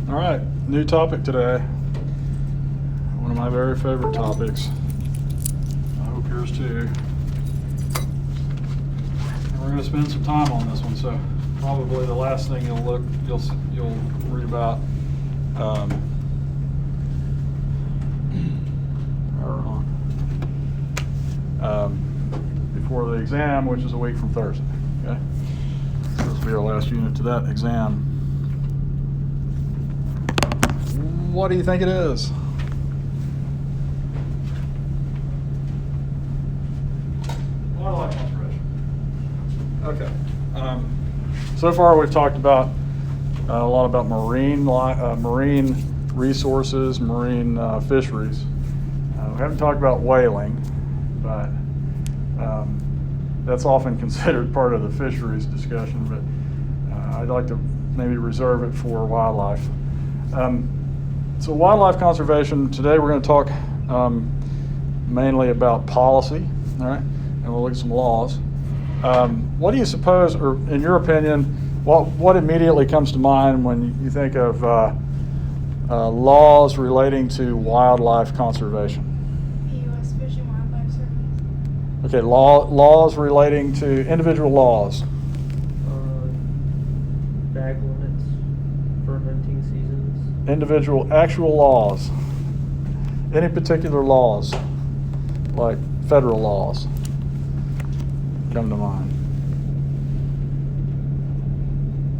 All right, new topic today. One of my very favorite topics. I hope yours too. And we're going to spend some time on this one, so probably the last thing you'll read about. Before the exam, which is a week from Thursday. Okay, this will be our last unit to that exam. What do you think it is? Wildlife conservation. Okay. So far, we've talked about a lot about marine resources, marine fisheries. We haven't talked about whaling, but that's often considered part of the fisheries discussion. But I'd like to maybe reserve it for wildlife. So wildlife conservation, today we're going to talk mainly about policy, all right? And we'll look at some laws. What do you suppose, or in your opinion, what immediately comes to mind when you think of laws relating to wildlife conservation? The U.S. Fish and Wildlife Service. Okay, laws relating to individual laws. Bag limits for hunting seasons. Individual actual laws. Any particular laws, like federal laws, come to mind?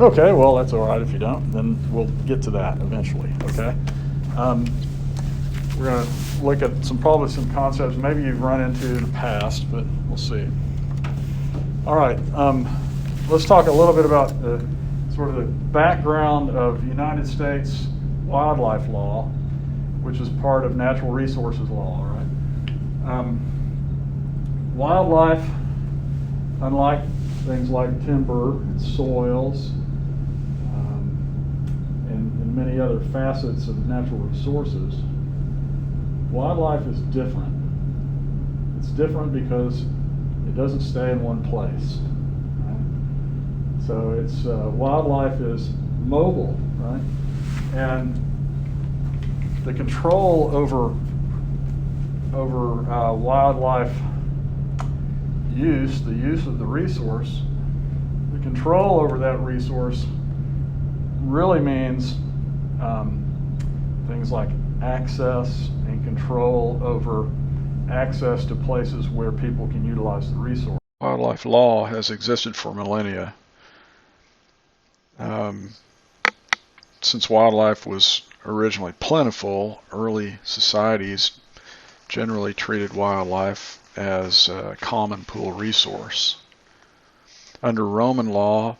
Okay, well, that's all right if you don't. Then we'll get to that eventually, okay? We're going to look at probably some concepts maybe you've run into in the past, but we'll see. All right, let's talk a little bit about the sort of the background of United States wildlife law, which is part of natural resources law, all right? Wildlife, unlike things like timber and soils, and many other facets of natural resources, wildlife is different. It's different because it doesn't stay in one place, right? So it's wildlife is mobile, right? And the control over wildlife use, the use of the resource, the control over that resource really means things like access and control over access to places where people can utilize the resource. Wildlife law has existed for millennia. Since wildlife was originally plentiful, early societies generally treated wildlife as a common pool resource. Under Roman law,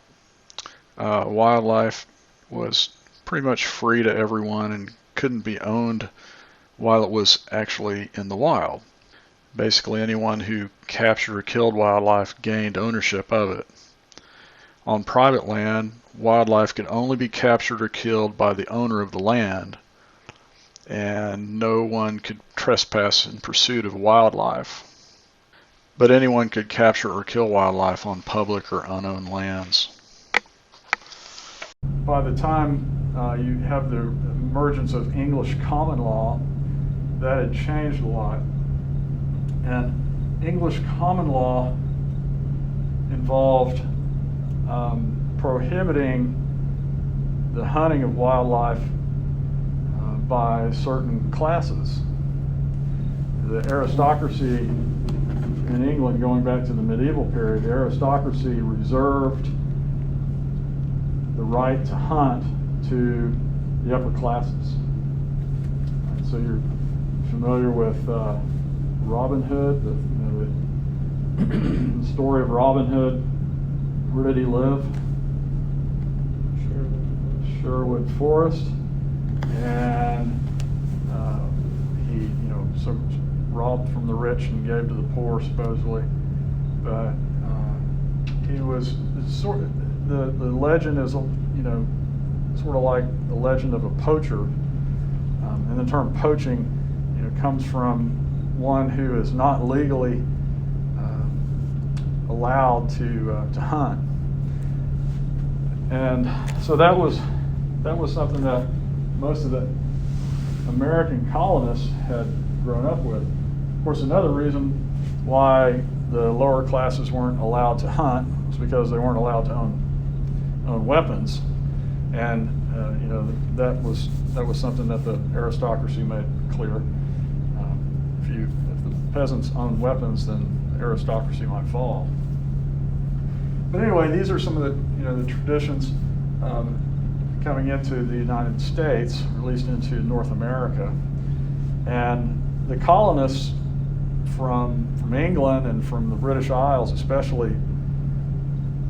wildlife was pretty much free to everyone and couldn't be owned while it was actually in the wild. Basically, anyone who captured or killed wildlife gained ownership of it. On private land, wildlife could only be captured or killed by the owner of the land, and no one could trespass in pursuit of wildlife. But anyone could capture or kill wildlife on public or unowned lands. By the time you have the emergence of English common law, that had changed a lot. And English common law involved prohibiting the hunting of wildlife by certain classes. The aristocracy in England, going back to the medieval period, the aristocracy reserved the right to hunt to the upper classes. And so you're familiar with Robin Hood, the story of Robin Hood. Where did he live? Sherwood Forest. And he, robbed from the rich and gave to the poor, supposedly. But he was sort of, the legend is, sort of like the legend of a poacher. And the term poaching, comes from one who is not legally allowed to hunt. And so that was something that most of the American colonists had grown up with. Of course, another reason why the lower classes weren't allowed to hunt was because they weren't allowed to own weapons, and you know, that was something that the aristocracy made clear. If the peasants owned weapons, then the aristocracy might fall. But anyway, these are some of the traditions coming into the United States, or at least into North America. And the colonists from England and from the British Isles especially,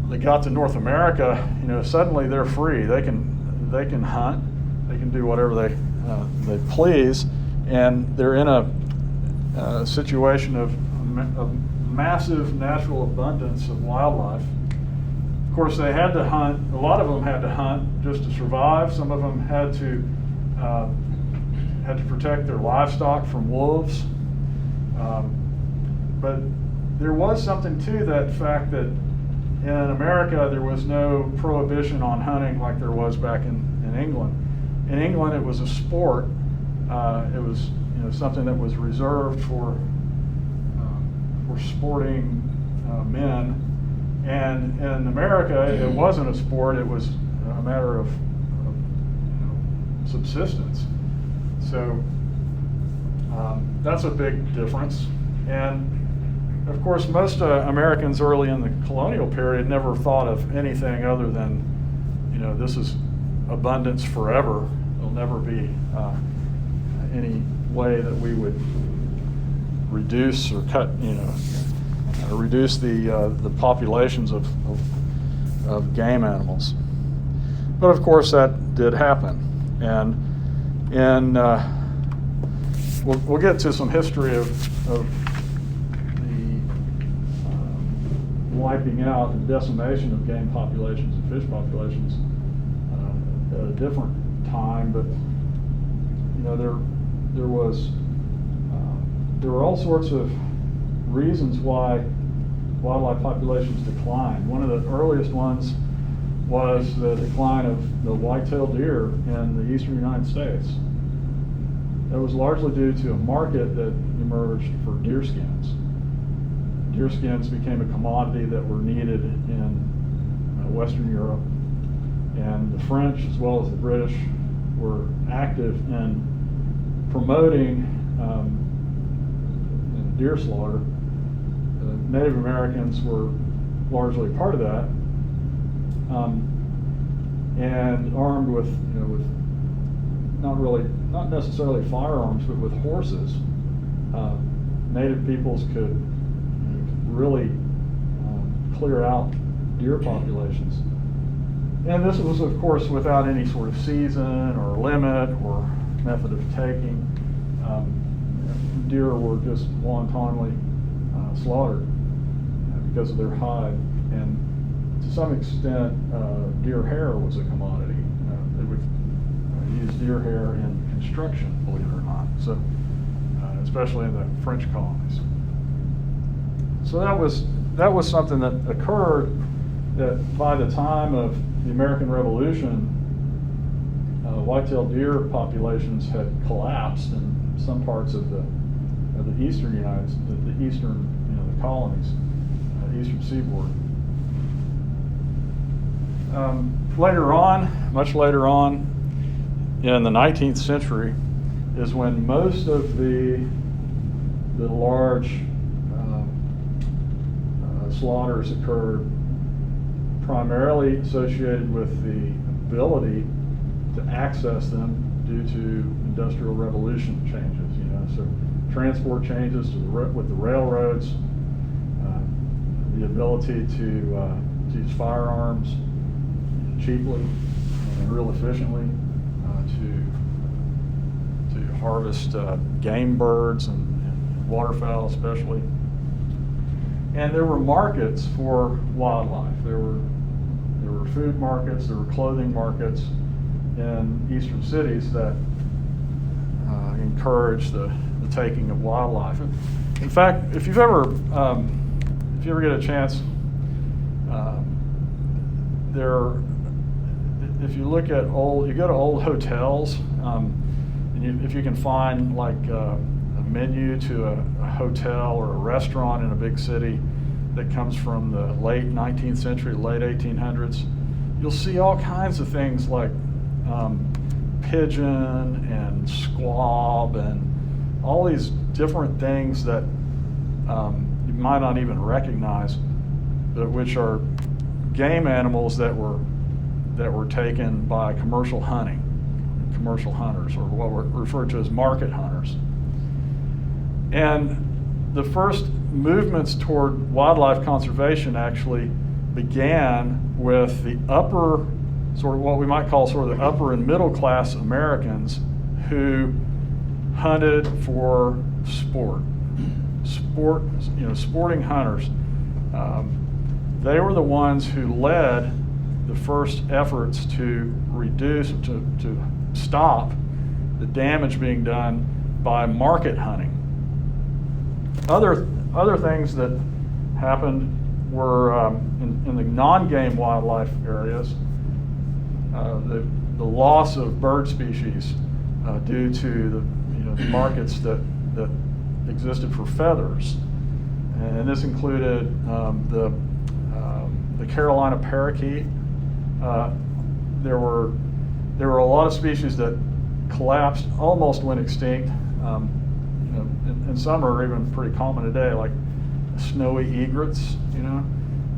they got to North America, you know, suddenly they're free. They can hunt, they can do whatever they please, and they're in a situation of massive natural abundance of wildlife. Of course, they had to hunt. A lot of them had to hunt just to survive. Some of them had to protect their livestock from wolves. But there was something to that fact that in America there was no prohibition on hunting like there was back in England. In England, it was a sport. It was something that was reserved for sporting men. And in America, it wasn't a sport. It was a matter of subsistence. So that's a big difference. And of course, most Americans early in the colonial period never thought of anything other than, this is abundance forever. There'll never be any way that we would reduce or cut, reduce the populations of game animals. But of course, that did happen, and we'll get to some history of the wiping out and decimation of game populations and fish populations at a different time. But there were all sorts of reasons why wildlife populations declined. One of the earliest ones was the decline of the white-tailed deer in the eastern United States. That was largely due to a market that emerged for deer skins. Deer skins became a commodity that were needed in Western Europe, and the French as well as the British were active in promoting deer slaughter. Native Americans were largely part of that, and armed with not necessarily firearms, but with horses. Native peoples could really clear out deer populations. And this was, of course, without any sort of season or limit or method of taking. Deer were just wantonly slaughtered because of their hide, and to some extent, deer hair was a commodity. They would use deer hair in construction, believe it or not. So, especially in the French colonies. So that was something that occurred. That by the time of the American Revolution, white-tailed deer populations had collapsed in some parts of the eastern United States, the eastern, the colonies, eastern seaboard. Later on, much later on, in the 19th century, is when most of the large slaughters occurred, primarily associated with the ability to access them due to Industrial Revolution changes. So transport changes with the railroads, the ability to use firearms cheaply and real efficiently, to harvest game birds and waterfowl especially. And there were markets for wildlife. There were food markets, there were clothing markets in eastern cities that encouraged the taking of wildlife. In fact, if you ever get a chance, if you look at you go to old hotels, and if you can find like a menu to a hotel or a restaurant in a big city that comes from the late 19th century, late 1800s, you'll see all kinds of things like pigeon and squab and all these different things that you might not even recognize, but which are game animals that were taken by commercial hunters, or what were referred to as market hunters. And the first movements toward wildlife conservation actually began with the upper, sort of what we might call sort of the upper and middle class Americans who hunted for sporting hunters. They were the ones who led the first efforts to reduce, to stop the damage being done by market hunting. Other things that happened were in the non-game wildlife areas, the loss of bird species due to the markets that existed for feathers, and this included the Carolina parakeet. There were a lot of species that collapsed, almost went extinct. And some are even pretty common today, like snowy egrets.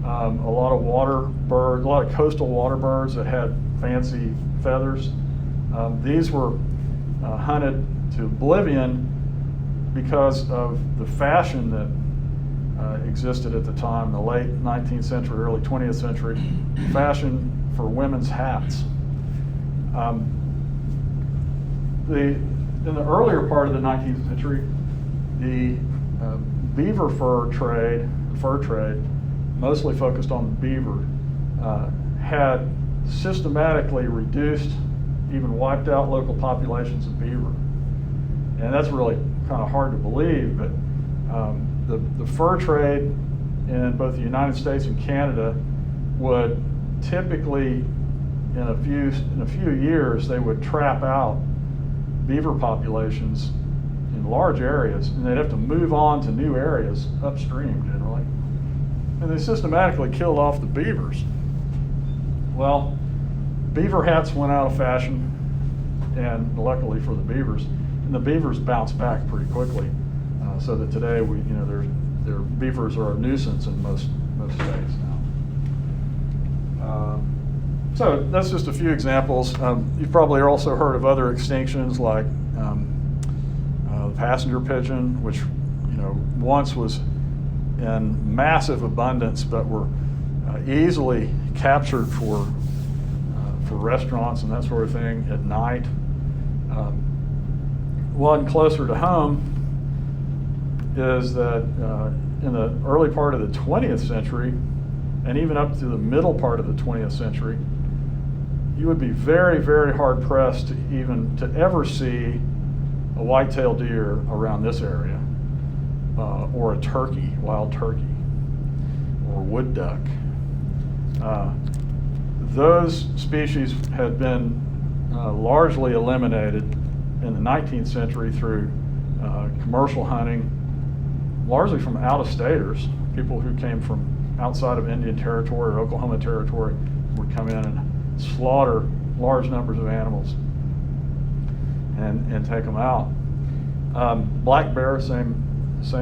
A lot of water birds, a lot of coastal water birds that had fancy feathers. These were hunted to oblivion because of the fashion that existed at the time, the late 19th century, early 20th century, fashion for women's hats. In the earlier part of the 19th century, the beaver fur trade, mostly focused on beaver, had systematically reduced, even wiped out local populations of beaver. And that's really kind of hard to believe, but the fur trade in both the United States and Canada would typically, in a few years, they would trap out beaver populations in large areas, and they'd have to move on to new areas upstream generally. And they systematically killed off the beavers. Well, beaver hats went out of fashion, and luckily for the beavers, and the beavers bounced back pretty quickly, so that today their beavers are a nuisance in most states now. So that's just a few examples. You've probably also heard of other extinctions like the passenger pigeon, which once was in massive abundance, but were easily captured for restaurants and that sort of thing at night. One closer to home is that in the early part of the 20th century, and even up to the middle part of the 20th century, you would be very, very hard pressed to ever see a white-tailed deer around this area, or a turkey, wild turkey, or wood duck. Those species had been largely eliminated in the 19th century through commercial hunting, largely from out-of-staters, people who came from outside of Indian Territory or Oklahoma Territory would come in and slaughter large numbers of animals and take them out. Black bear, same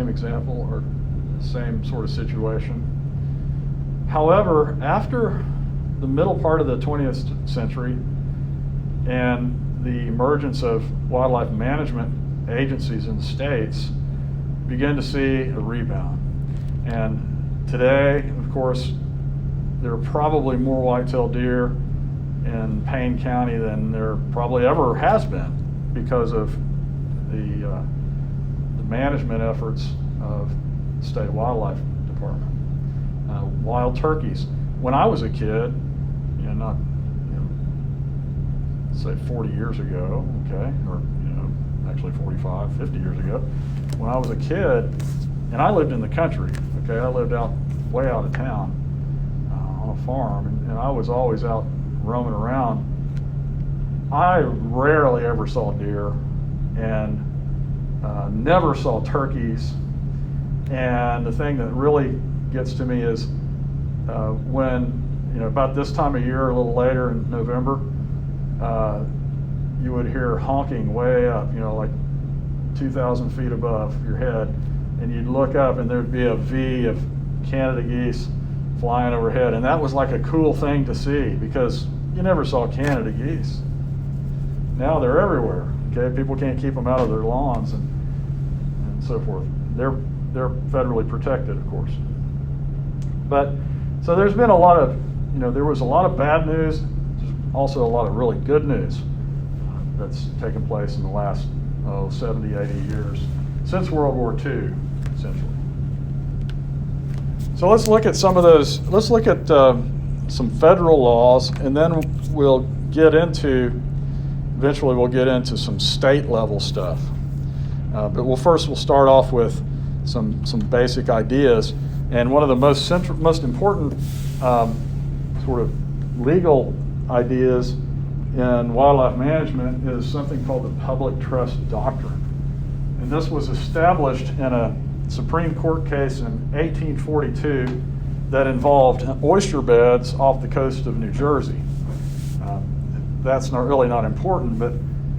example, or same sort of situation. However, after the middle part of the 20th century and the emergence of wildlife management agencies in the states, began to see a rebound. And today, of course, there are probably more white-tailed deer in Payne County than there probably ever has been because of the management efforts of the state wildlife department. Wild turkeys. When I was a kid, say 40 years ago, okay, or actually 45, 50 years ago, when I was a kid, and I lived in the country, okay, I lived way out of town on a farm, and I was always out roaming around I rarely ever saw deer, and never saw turkeys. And the thing that really gets to me is when, about this time of year, a little later in November, you would hear honking way up, like 2,000 feet above your head, and you'd look up and there'd be a V of Canada geese flying overhead, and that was like a cool thing to see because you never saw Canada geese. Now they're everywhere. Okay, people can't keep them out of their lawns and so forth. They're federally protected, of course. But so there's been a lot of, there was a lot of bad news. There's also a lot of really good news that's taken place in the last 70, 80 years since World War II, essentially. So let's look at some of those. Let's look at some federal laws, and then eventually we'll get into some state level stuff. But we'll start off with some basic ideas. And one of the most important sort of legal ideas in wildlife management is something called the public trust doctrine. And this was established in a Supreme Court case in 1842 that involved oyster beds off the coast of New Jersey. That's really not important, but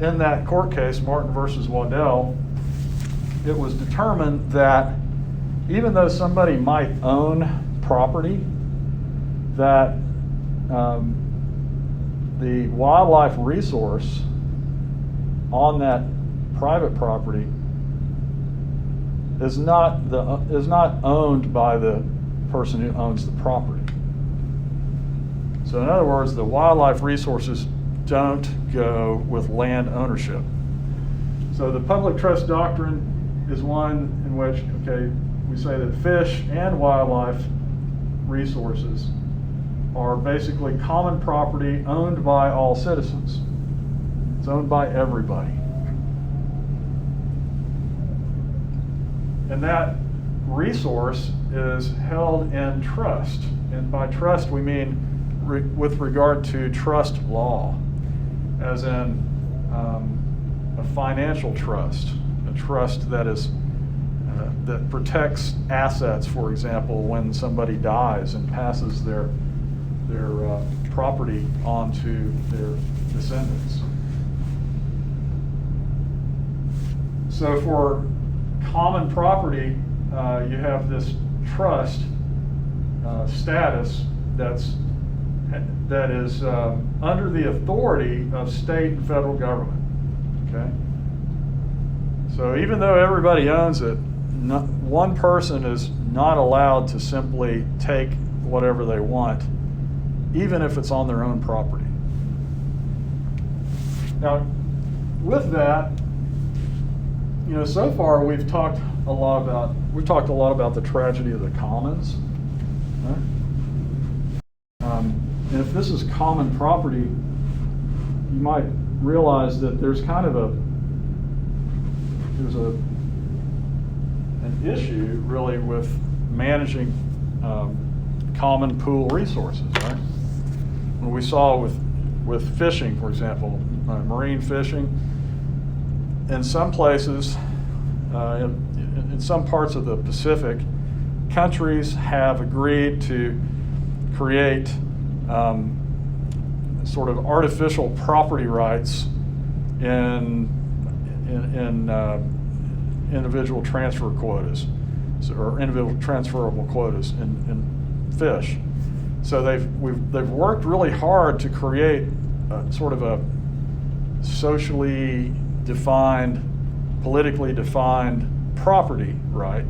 in that court case, Martin versus Waddell, it was determined that even though somebody might own property, that the wildlife resource on that private property is not owned by the person who owns the property. So in other words, the wildlife resources don't go with land ownership. So the public trust doctrine is one in which, we say that fish and wildlife resources are basically common property owned by all citizens. It's owned by everybody. And that resource is held in trust. And by trust, we mean with regard to trust law, as in a financial trust, a trust that is that protects assets, for example, when somebody dies and passes their property on to their descendants. So for common property, you have this trust status that is under the authority of state and federal government. Okay. So even though everybody owns it, one person is not allowed to simply take whatever they want, even if it's on their own property. Now, with that, so far we've talked a lot about the tragedy of the commons. Right? And if this is common property, you might realize that there's kind of an issue really with managing common pool resources, right? When we saw with fishing, for example, marine fishing, in some places, in some parts of the Pacific, countries have agreed to create sort of artificial property rights in individual transfer quotas, or individual transferable quotas in fish. So they've worked really hard to create sort of a socially defined, politically defined property right.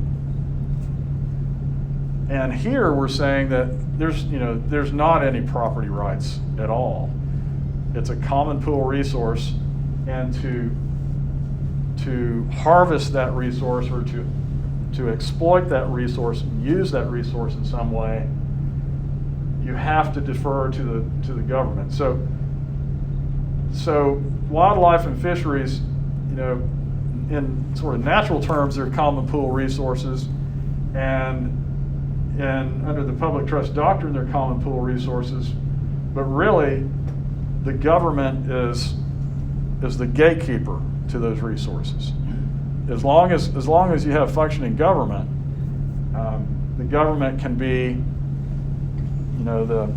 And here we're saying that there's not any property rights at all. It's a common pool resource, and to harvest that resource or to exploit that resource, use that resource in some way, you have to defer to the government. So wildlife and fisheries, in sort of natural terms, they're common pool resources, and under the public trust doctrine, they're common pool resources. But really, the government is is the gatekeeper to those resources. As long as you have functioning government, the government can be, the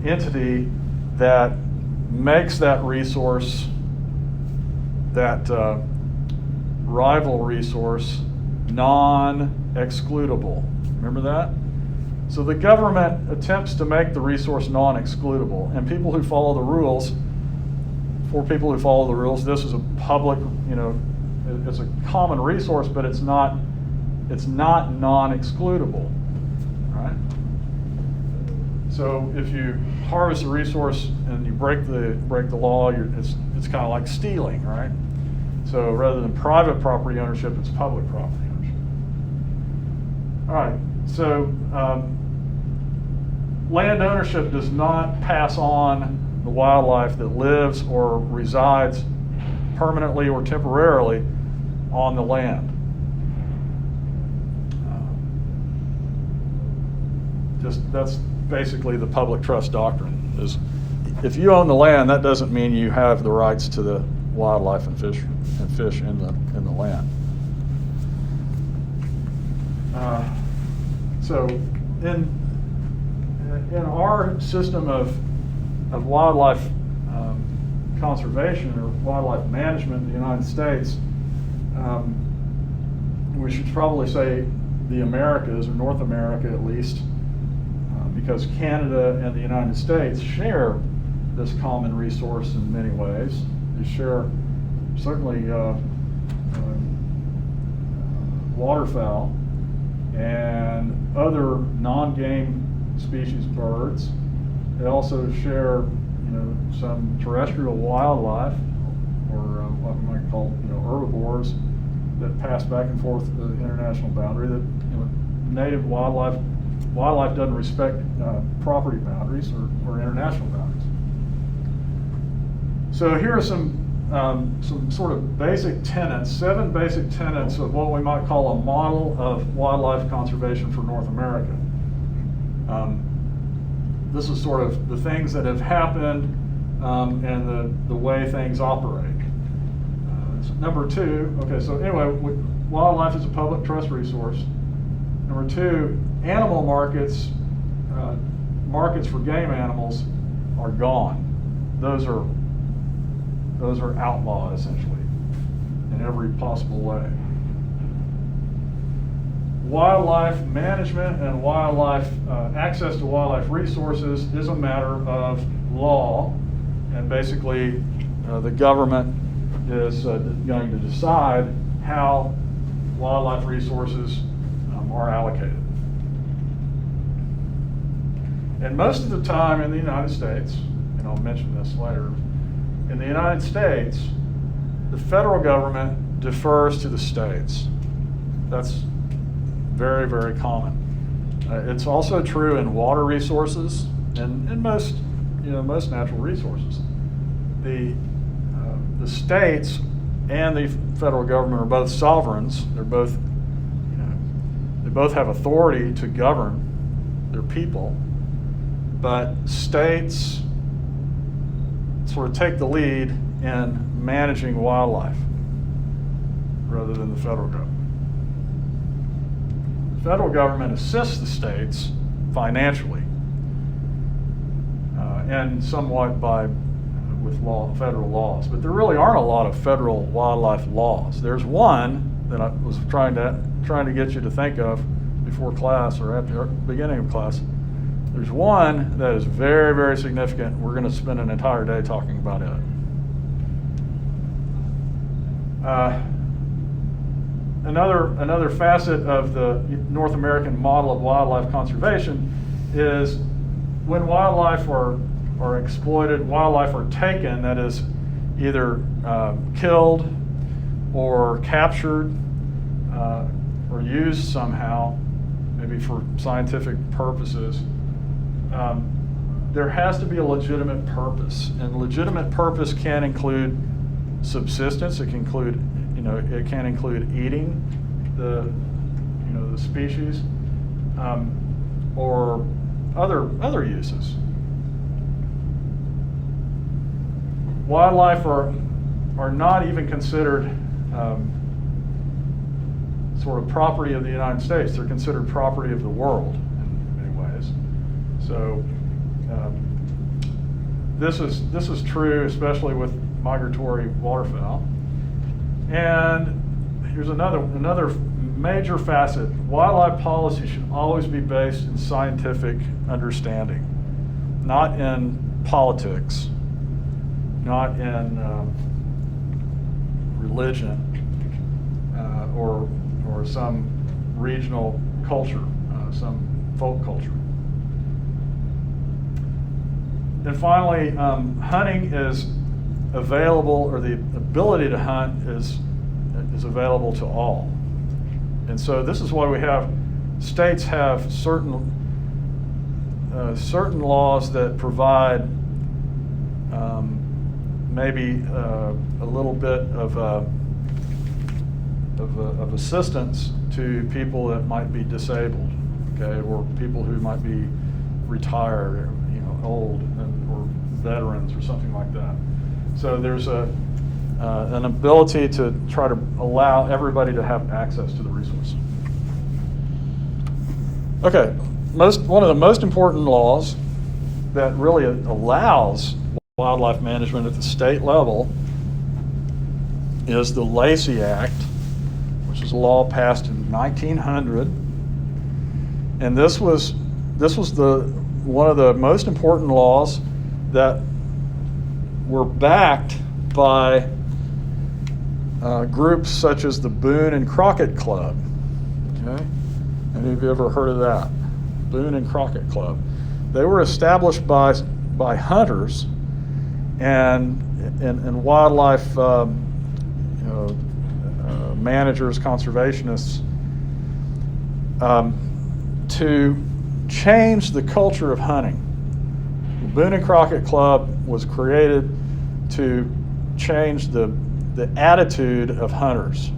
entity that makes that resource, that rival resource, non-excludable. Remember that? So the government attempts to make the resource non-excludable, and people who follow the rules, for people who follow the rules, this is a public, it's a common resource, but it's not non-excludable, right? So if you harvest a resource and you break the law, it's kind of like stealing, right? So rather than private property ownership, it's public property ownership. All right, so land ownership does not pass on the wildlife that lives or resides permanently or temporarily on the land. That's basically the public trust doctrine. Is if you own the land, that doesn't mean you have the rights to the wildlife and fish in the land. So in our system of wildlife conservation or wildlife management in the United States, we should probably say the Americas, or North America at least, because Canada and the United States share this common resource in many ways. They share certainly waterfowl and other non-game species birds. They also share, some terrestrial wildlife, or what we might call, herbivores that pass back and forth the international boundary. That native wildlife doesn't respect property boundaries or international boundaries. So here are some sort of basic tenets, 7 basic tenets of what we might call a model of wildlife conservation for North America. This is sort of the things that have happened and the way things operate. Number 2, okay, so anyway, wildlife is a public trust resource. Number 2, animal markets, markets for game animals are gone. Those are outlawed essentially in every possible way. Wildlife management and wildlife access to wildlife resources is a matter of law, and basically the government is going to decide how wildlife resources are allocated. And most of the time in the United States, and I'll mention this later, in the United States, the federal government defers to the states. That's very, very common. It's also true in water resources and in most natural resources. The states and the federal government are both sovereigns. They both have authority to govern their people, but states sort of take the lead in managing wildlife rather than the federal government. The federal government assists the states financially and somewhat with federal laws, but there really aren't a lot of federal wildlife laws. There's one that I was trying to get you to think of before class or at the beginning of class. There's one that is very, very significant. We're going to spend an entire day talking about it. Another facet of the North American model of wildlife conservation is when wildlife are exploited, wildlife are taken, that is either killed or captured or used somehow, maybe for scientific purposes. There has to be a legitimate purpose, and legitimate purpose can include subsistence. It can include, eating the species, or other uses. wildlife are not even considered sort of property of the United States. They're considered property of the world in many ways. So this is true, especially with migratory waterfowl. And here's another major facet. Wildlife policy should always be based in scientific understanding, not in politics, not in religion or some regional culture, some folk culture. And finally, hunting is available, or the ability to hunt is available to all. And so this is why we have, states have certain laws that provide maybe a little bit of assistance to people that might be disabled, okay, or people who might be retired, or, old, or veterans, or something like that. So there's an ability to try to allow everybody to have access to the resource. Okay, one of the most important laws that really allows wildlife management at the state level is the Lacey Act, which is a law passed in 1900, and this was one of the most important laws that were backed by groups such as the Boone and Crockett Club. Okay, any of you ever heard of that? Boone and Crockett Club. They were established by hunters and wildlife managers, conservationists, to change the culture of hunting. The Boone and Crockett Club was created to change the attitude of hunters.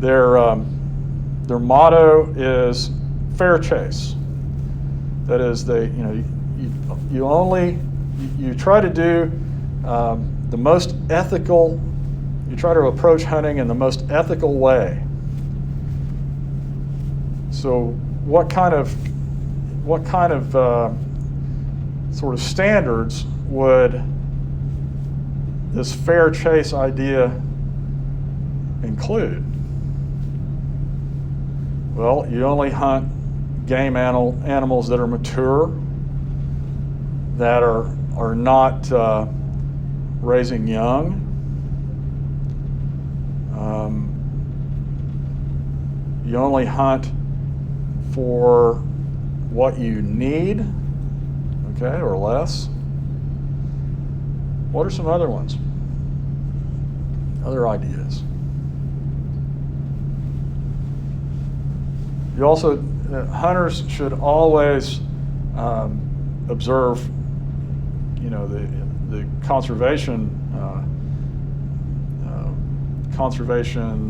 Their motto is fair chase. That is, you try to do the most ethical. You try to approach hunting in the most ethical way. So, what kind of sort of standards would this fair chase idea include? Well, you only hunt game animals that are mature, that are not raising young. You only hunt for what you need, okay, or less. What are some other ones? Other ideas? You also, hunters should always observe, the conservation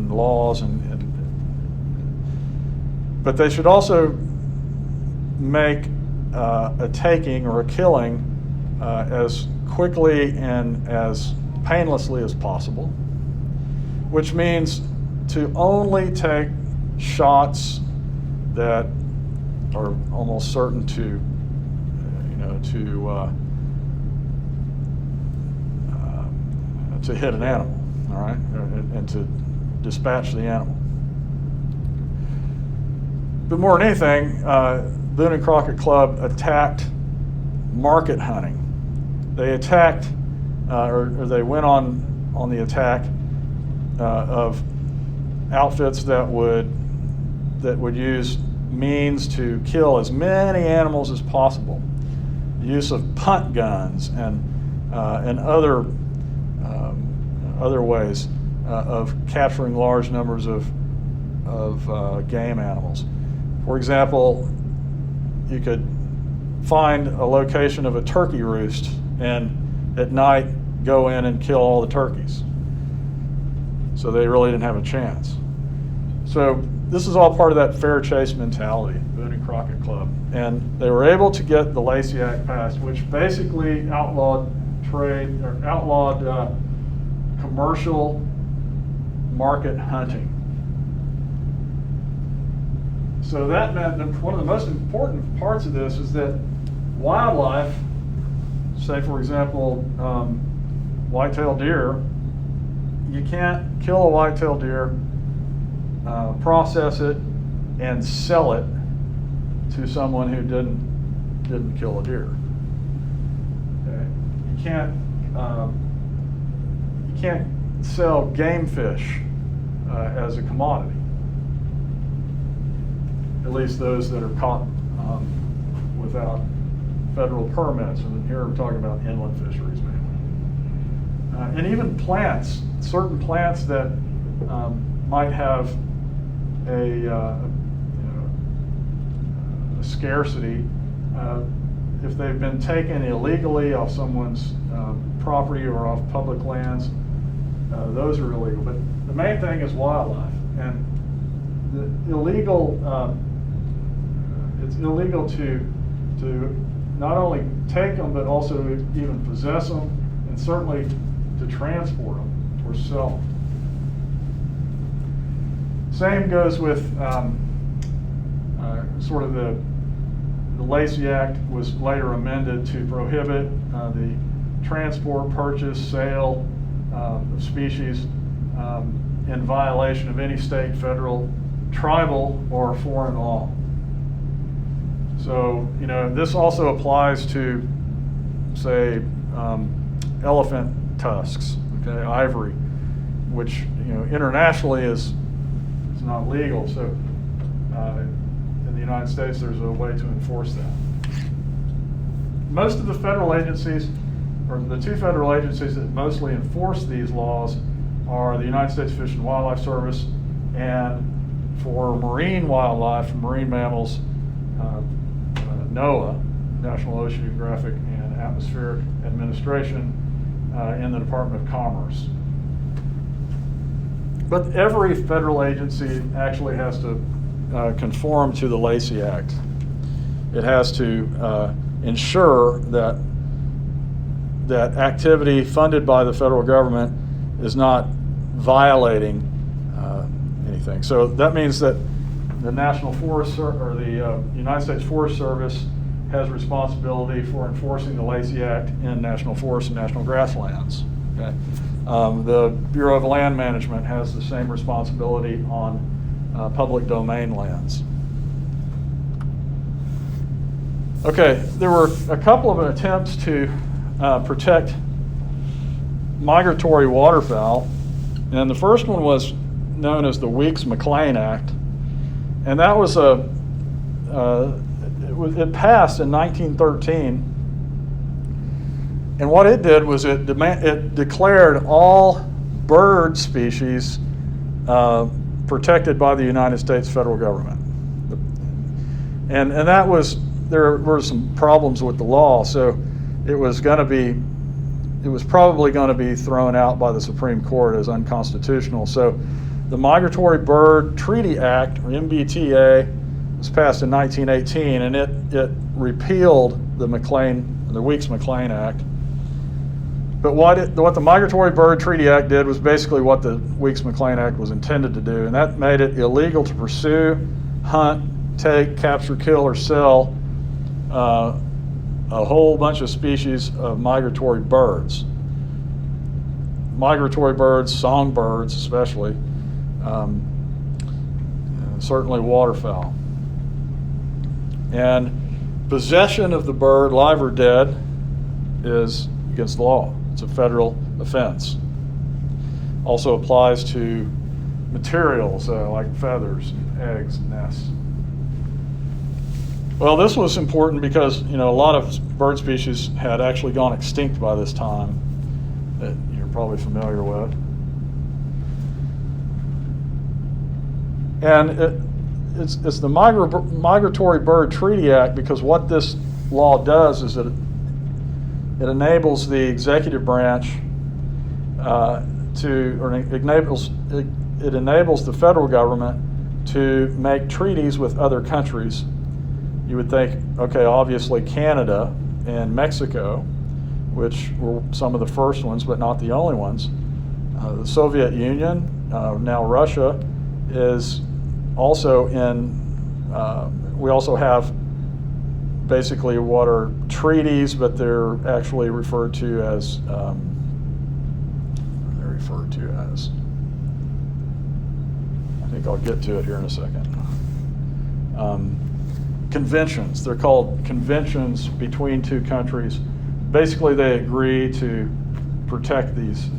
laws, but they should also make a taking or a killing as quickly and as painlessly as possible, which means to only take shots that are almost certain to hit an animal, all right, and to dispatch the animal. But more than anything, Boone and Crockett Club attacked market hunting. They attacked, or they went on the attack of outfits that would use means to kill as many animals as possible. The use of punt guns and other ways of capturing large numbers of game animals. For example, you could find a location of a turkey roost and at night go in and kill all the turkeys. So they really didn't have a chance. So this is all part of that fair chase mentality, Boone and Crockett Club. And they were able to get the Lacey Act passed, which basically outlawed trade or outlawed commercial market hunting. So that meant that one of the most important parts of this is that wildlife, say for example, white-tailed deer, you can't kill a white-tailed deer, process it, and sell it to someone who didn't kill a deer. Okay? You can't sell game fish as a commodity. At least those that are caught without federal permits. And here we're talking about inland fisheries mainly. And even plants, certain plants that might have a scarcity, if they've been taken illegally off someone's property or off public lands, those are illegal. But the main thing is wildlife. And the illegal, it's illegal to not only take them, but also even possess them, and certainly to transport them or sell them. Same goes with sort of the Lacey Act was later amended to prohibit the transport, purchase, sale of species in violation of any state, federal, tribal, or foreign law. So, this also applies to, say, elephant tusks, okay, ivory, which, internationally is not legal. So, in the United States, there's a way to enforce that. Most of the federal agencies, or the two federal agencies that mostly enforce these laws, are the United States Fish and Wildlife Service, and for marine wildlife, marine mammals, NOAA, National Oceanographic and Atmospheric Administration, in the Department of Commerce. But every federal agency actually has to conform to the Lacey Act. It has to ensure that activity funded by the federal government is not violating anything. So that means that the National Forest or the United States Forest Service has responsibility for enforcing the Lacey Act in national forests and national grasslands. Okay? The Bureau of Land Management has the same responsibility on public domain lands. Okay, there were a couple of attempts to protect migratory waterfowl, and the first one was known as the Weeks-McLean Act, and that was it passed in 1913, and what it did was it declared all bird species protected by the United States federal government, and that was, there were some problems with the law, so it was probably going to be thrown out by the Supreme Court as unconstitutional. So the Migratory Bird Treaty Act, or MBTA, was passed in 1918, and it repealed the Weeks-McLean Act. But what the Migratory Bird Treaty Act did was basically what the Weeks-McLean Act was intended to do, and that made it illegal to pursue, hunt, take, capture, kill, or sell a whole bunch of species of migratory birds. Migratory birds, songbirds especially, certainly waterfowl. And possession of the bird, live or dead, is against the law. It's a federal offense. Also applies to materials like feathers, and eggs, and nests. Well, this was important because a lot of bird species had actually gone extinct by this time that you're probably familiar with. And it's the Migratory Bird Treaty Act because what this law does is it enables the executive branch it enables the federal government to make treaties with other countries. You would think, okay, obviously Canada and Mexico which were some of the first ones, but not the only ones. The Soviet Union, now Russia, is also in, we also have basically what are treaties, but they're actually referred to as, I think I'll get to it here in a second. Conventions. They're called conventions between two countries. Basically, they agree to protect these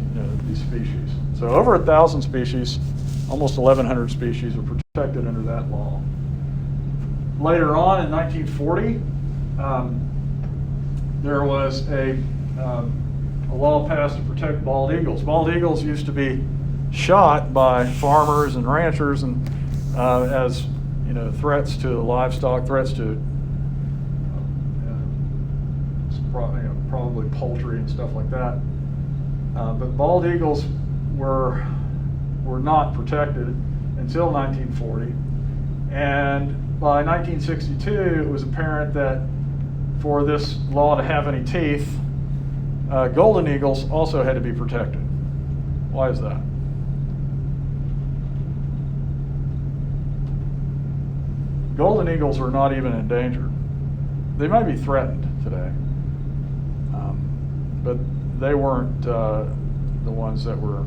species. So over 1,000 species, almost 1,100 species are protected under that law. Later on in 1940, there was a law passed to protect bald eagles. Bald eagles used to be shot by farmers and ranchers and as threats to livestock, threats to probably poultry and stuff like that. But bald eagles were not protected until 1940, and by 1962 it was apparent that for this law to have any teeth, golden eagles also had to be protected. Why is that? Golden eagles are not even endangered. They might be threatened today, but they weren't the ones that were.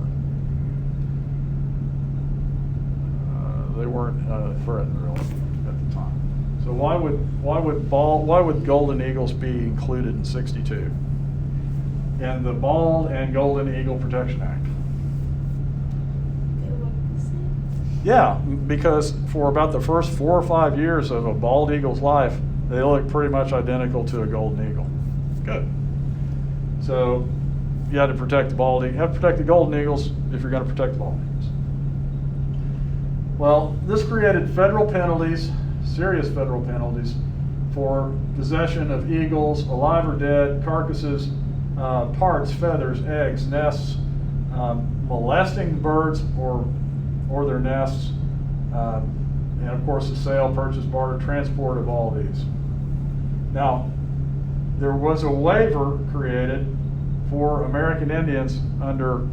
They weren't threatened really at the time. So why would golden eagles be included in 62 in the Bald and Golden Eagle Protection Act? They look the same. Yeah, because for about the first 4 or 5 years of a bald eagle's life, they look pretty much identical to a golden eagle. Good. So you had to protect the bald eagle. You have to protect the golden eagles if you're going to protect the bald eagles. Well, this created federal penalties, serious federal penalties, for possession of eagles, alive or dead, carcasses, parts, feathers, eggs, nests, molesting birds or their nests, and of course the sale, purchase, barter, transport of all these. Now, there was a waiver created for American Indians under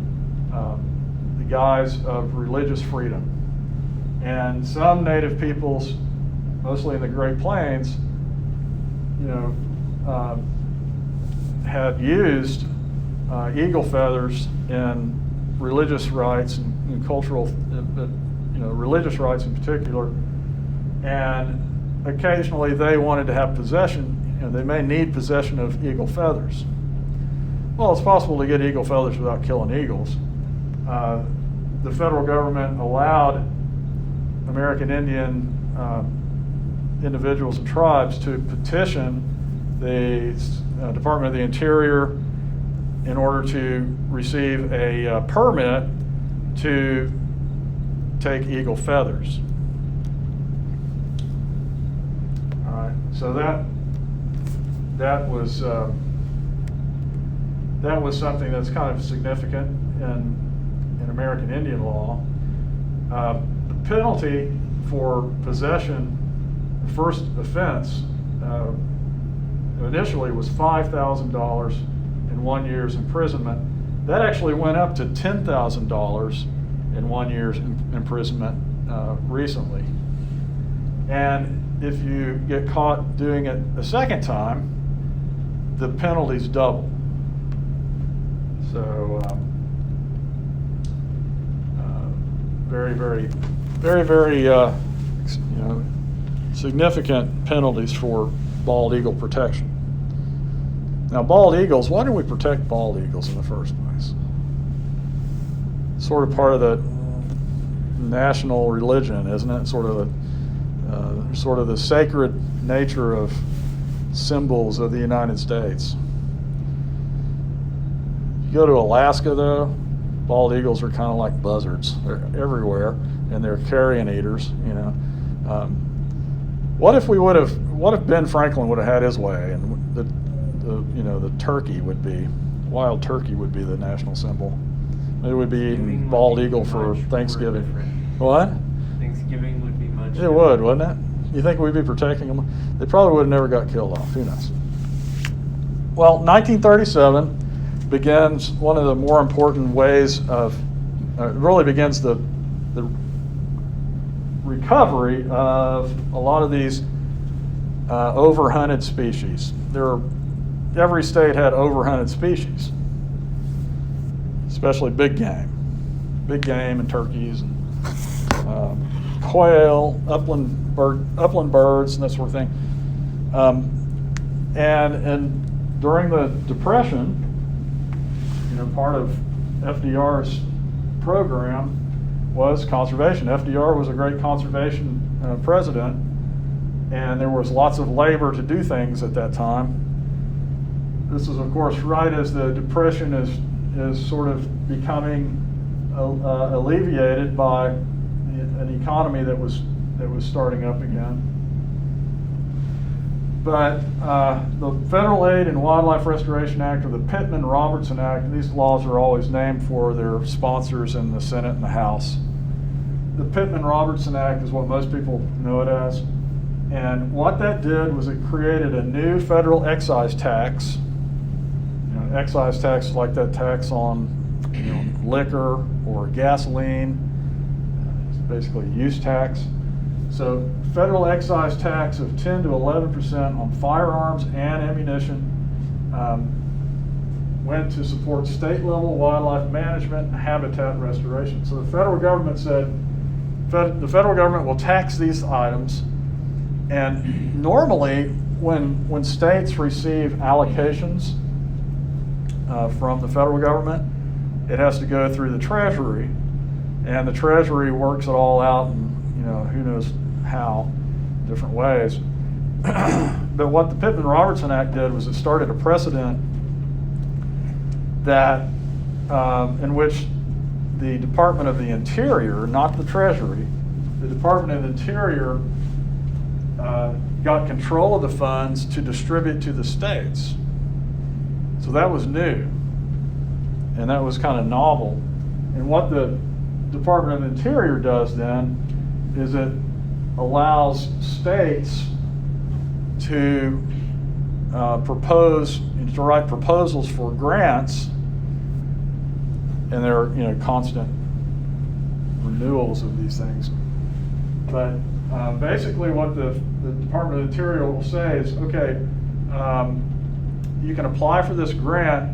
the guise of religious freedom. And some native peoples, mostly in the Great Plains, had used eagle feathers in religious rites and cultural, religious rites in particular. And occasionally they wanted to have possession, they may need possession of eagle feathers. Well, it's possible to get eagle feathers without killing eagles. The federal government allowed American Indian individuals and tribes to petition the Department of the Interior in order to receive a permit to take eagle feathers. All right, so that was something that's kind of significant in American Indian law. The penalty for possession, the first offense, initially was $5,000 and 1 year's imprisonment. That actually went up to $10,000 and 1 year's imprisonment recently. And if you get caught doing it a second time, the penalty's double. So very significant penalties for bald eagle protection. Now, bald eagles, why do we protect bald eagles in the first place? Sort of part of the national religion, isn't it? Sort of the sacred nature of symbols of the United States. You go to Alaska, though, bald eagles are kind of like buzzards. They're everywhere, and they're carrion eaters. What if Ben Franklin would have had his way, and the turkey would be, wild turkey would be the national symbol. It would be eating bald eagle for Thanksgiving. What? Thanksgiving would be much. It would, wouldn't it? You think we'd be protecting them? They probably would have never got killed off. Who knows? Well, 1937 begins one of the more important ways of, really begins the recovery of a lot of these overhunted species. Every state had overhunted species, especially big game and turkeys and quail, upland birds, and that sort of thing. And during the Depression, part of FDR's program was conservation. FDR was a great conservation president, and there was lots of labor to do things at that time. This is, of course, right as the Depression is sort of becoming alleviated by an economy that was starting up again. But the Federal Aid and Wildlife Restoration Act, or the Pittman-Robertson Act, and these laws are always named for their sponsors in the Senate and the House. The Pittman-Robertson Act is what most people know it as. And what that did was it created a new federal excise tax. Excise tax is like that tax on liquor or gasoline. It's basically a use tax. So federal excise tax of 10 to 11% on firearms and ammunition went to support state-level wildlife management and habitat restoration. So the federal government said, the federal government will tax these items, and normally when states receive allocations from the federal government, it has to go through the Treasury, and the Treasury works it all out, and who knows how, different ways. But what the Pittman-Robertson Act did was it started a precedent that in which the Department of the Interior, not the Treasury, the Department of the Interior got control of the funds to distribute to the states. So that was new, and that was kind of novel. And what the Department of the Interior does then is it allows states to to write proposals for grants, and there are constant renewals of these things. But basically, what the Department of the Interior will say is, okay, you can apply for this grant,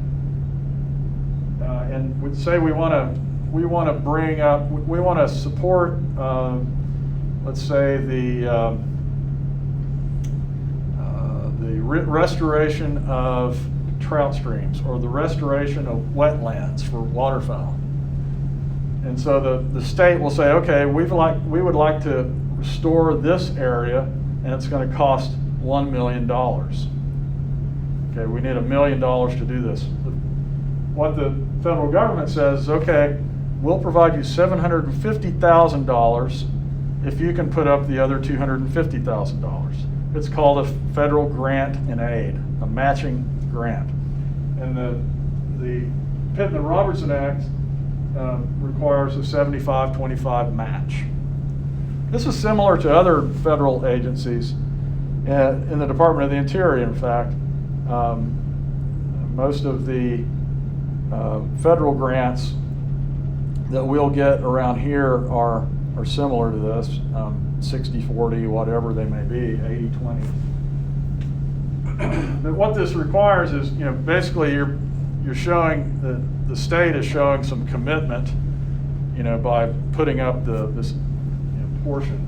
and would say we want to support, let's say the restoration of trout streams, or the restoration of wetlands for waterfowl. And so the state will say, okay, we would like to restore this area, and it's going to cost $1 million. Okay, we need $1 million to do this. What the federal government says is, okay, we'll provide you $750,000 if you can put up the other $250,000. It's called a federal grant and aid, a matching grant. And the Pittman-Robertson Act requires a 75-25 match. This is similar to other federal agencies in the Department of the Interior. In fact, most of the federal grants that we'll get around here are similar to this, 60-40, whatever they may be, 80-20. But what this requires is, basically you're showing the state is showing some commitment, by putting up this portion.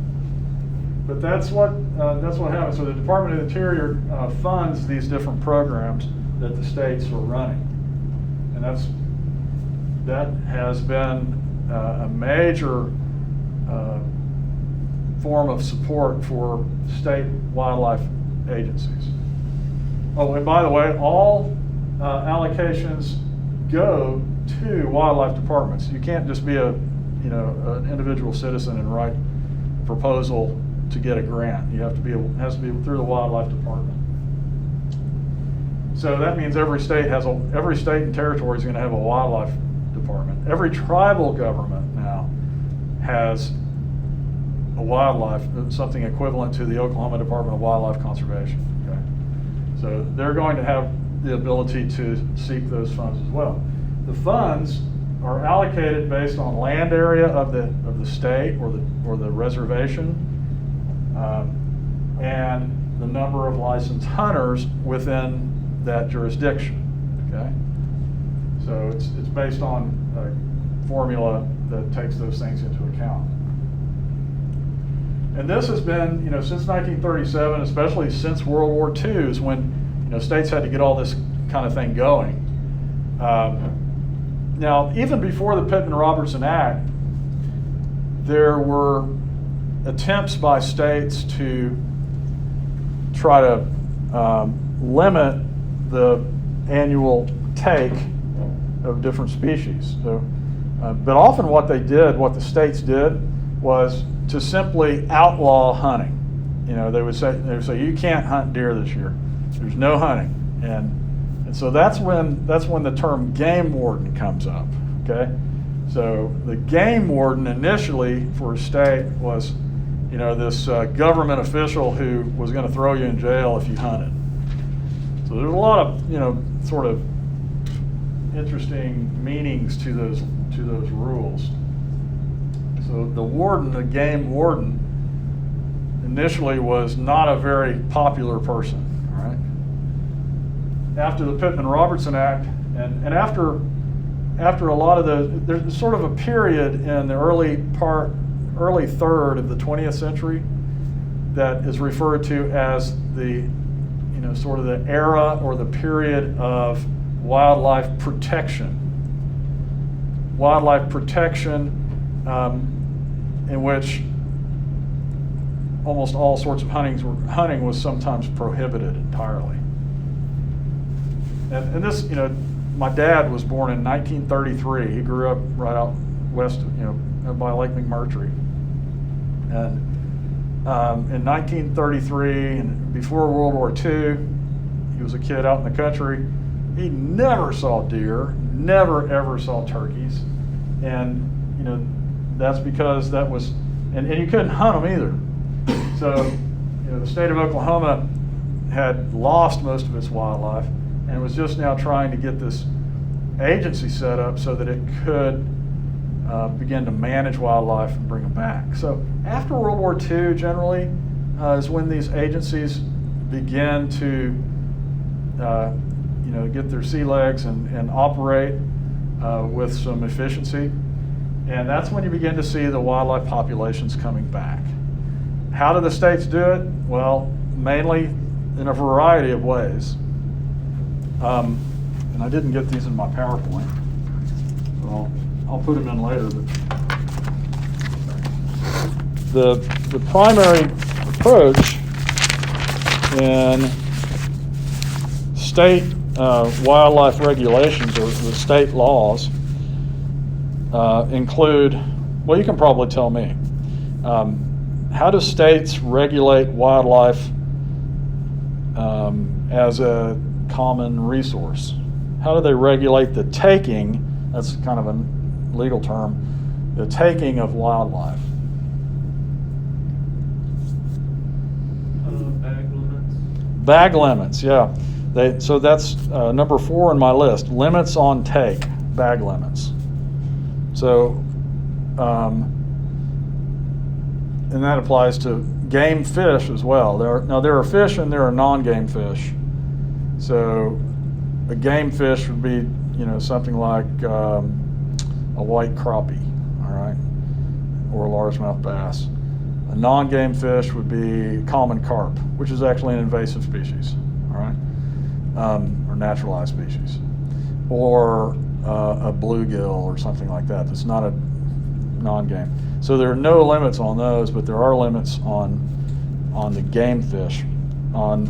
But that's what happens. So the Department of the Interior funds these different programs that the states are running, and that has been a major form of support for state wildlife agencies. Oh, and by the way, all allocations go to wildlife departments. You can't just be an individual citizen and write a proposal to get a grant. It has to be through the wildlife department. So that means every state and territory is going to have a wildlife department. Every tribal government now has a wildlife, something equivalent to the Oklahoma Department of Wildlife Conservation. Okay? So they're going to have the ability to seek those funds as well. The funds are allocated based on land area of the state or the reservation, and the number of licensed hunters within that jurisdiction. Okay, so it's based on a formula that takes those things into account. And this has been, since 1937, especially since World War II, is when states had to get all this kind of thing going. Now, even before the Pittman-Robertson Act, there were attempts by states to try to limit the annual take of different species. So, but often what the states did, was to simply outlaw hunting. They would say you can't hunt deer this year. There's no hunting, and so that's when the term game warden comes up. Okay, so the game warden initially for a state was, this government official who was going to throw you in jail if you hunted. So there's a lot of sort of interesting meanings to those rules. So the game warden, initially was not a very popular person. All right. After the Pittman-Robertson Act, and after a lot of there's sort of a period in the early third of the 20th century that is referred to as the sort of the era or the period of wildlife protection. Wildlife protection, in which almost all sorts of hunting was sometimes prohibited entirely. And this, my dad was born in 1933. He grew up right out west, by Lake McMurtry. And in 1933, and before World War II, he was a kid out in the country. He never saw deer, never ever saw turkeys, and that's because that was, and you couldn't hunt them either. So, the state of Oklahoma had lost most of its wildlife, and was just now trying to get this agency set up so that it could begin to manage wildlife and bring them back. So after World War II, generally, is when these agencies begin to, get their sea legs and operate with some efficiency. And that's when you begin to see the wildlife populations coming back. How do the states do it? Well, mainly in a variety of ways. And I didn't get these in my PowerPoint, so I'll put them in later. But the primary approach in state wildlife regulations or the state laws include, well, you can probably tell me, how do states regulate wildlife as a common resource? How do they regulate the taking, that's kind of a legal term, the taking of wildlife? Bag limits. Bag limits, yeah. So that's number 4 on my list, limits on take, bag limits. So, and that applies to game fish as well. There are fish and there are non-game fish. So a game fish would be, something like a white crappie, all right, or a largemouth bass. A non-game fish would be common carp, which is actually an invasive species, all right, or naturalized species, or a bluegill or something like that. That's not a non-game. So there are no limits on those, but there are limits on the game fish, on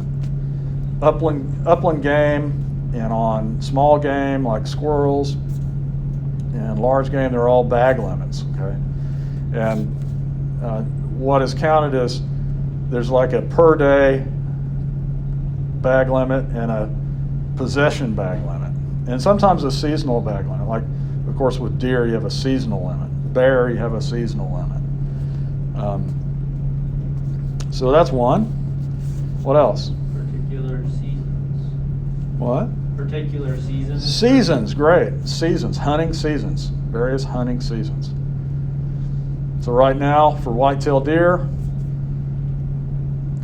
upland game, and on small game like squirrels, and large game. They're all bag limits. Okay, and what is counted is there's like a per day bag limit and a possession bag limit, and sometimes a seasonal bag limit. Like, of course, with deer you have a seasonal limit. Bear, you have a seasonal limit. So that's one. What else? Particular seasons. What? particular season? Seasons, great. Seasons, hunting seasons, various hunting seasons. So right now, for whitetail deer,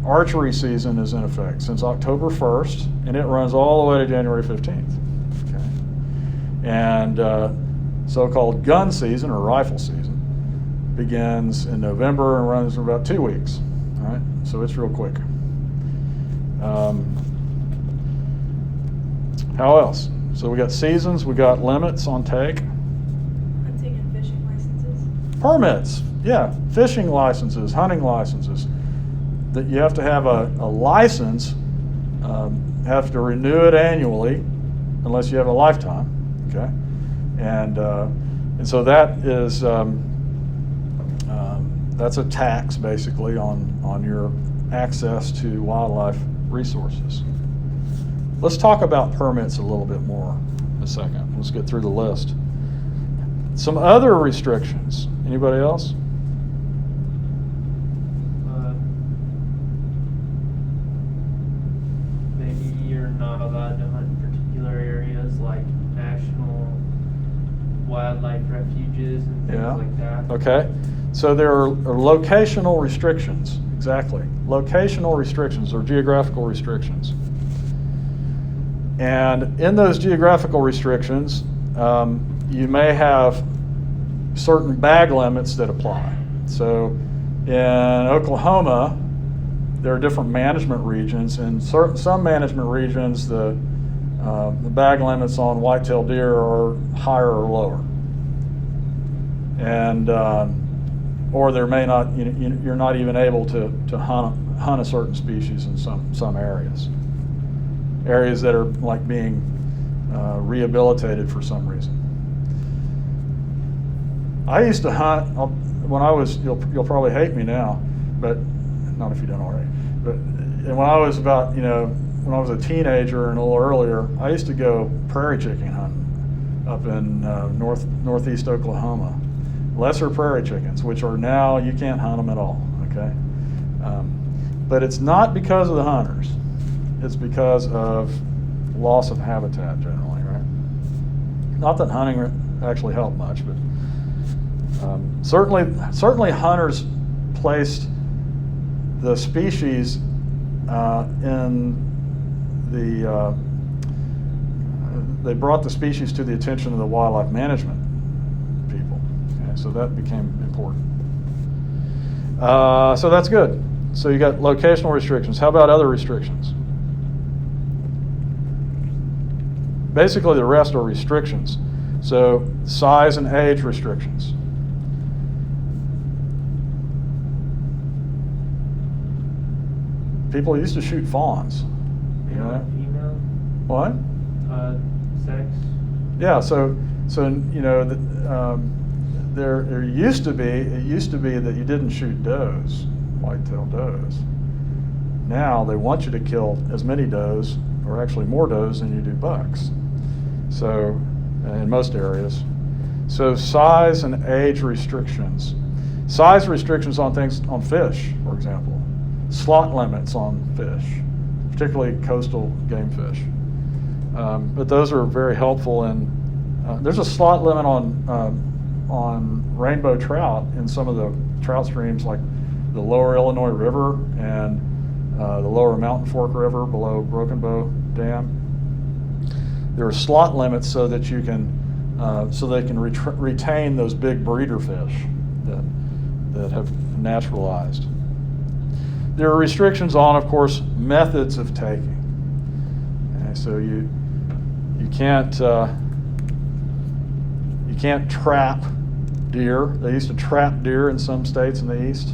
archery season is in effect since October 1st, and it runs all the way to January 15th. Okay. And so-called gun season, or rifle season, begins in November and runs for about 2 weeks. All right, so it's real quick. How else? So we got seasons, we got limits on take. Hunting and fishing licenses. Permits, yeah, fishing licenses, hunting licenses. That you have to have a license, have to renew it annually, unless you have a lifetime. Okay, and so that is that's a tax basically on your access to wildlife resources. Let's talk about permits a little bit more in a second. Let's get through the list. Some other restrictions. Anybody else? Maybe you're not allowed to hunt in particular areas like national wildlife refuges and things Yeah. like that. Okay. So there are locational restrictions. Exactly. Locational restrictions or geographical restrictions. And in those geographical restrictions, you may have certain bag limits that apply. So in Oklahoma, there are different management regions. In some management regions, the bag limits on whitetail deer are higher or lower. And or there may not, you're not even able to hunt a certain species in some areas. Areas that are like being rehabilitated for some reason. I used to hunt when I was. You'll probably hate me now, but not if you don't already. But and when I was about when I was a teenager and a little earlier, I used to go prairie chicken hunting up in northeast Oklahoma. Lesser prairie chickens, which are now you can't hunt them at all. Okay, but it's not because of the hunters. It's because of loss of habitat generally, right? Not that hunting actually helped much, but certainly hunters placed the species in the. They brought the species to the attention of the wildlife management people. Okay, so that became important. So that's good. So you got locational restrictions. How about other restrictions? Basically, the rest are restrictions. So, size and age restrictions. People used to shoot fawns. You Male know? and female? What? Sex? Yeah. So there used to be. It used to be that you didn't shoot does, whitetail does. Now they want you to kill as many does, or actually more does than you do bucks. So, in most areas. So size and age restrictions. Size restrictions on things, on fish, for example. Slot limits on fish, particularly coastal game fish. But those are very helpful there's a slot limit on rainbow trout in some of the trout streams like the lower Illinois River and the lower Mountain Fork River below Broken Bow Dam. There are slot limits so that you can, so they can retain those big breeder fish that have naturalized. There are restrictions on, of course, methods of taking. Okay, so you can't trap deer. They used to trap deer in some states in the east.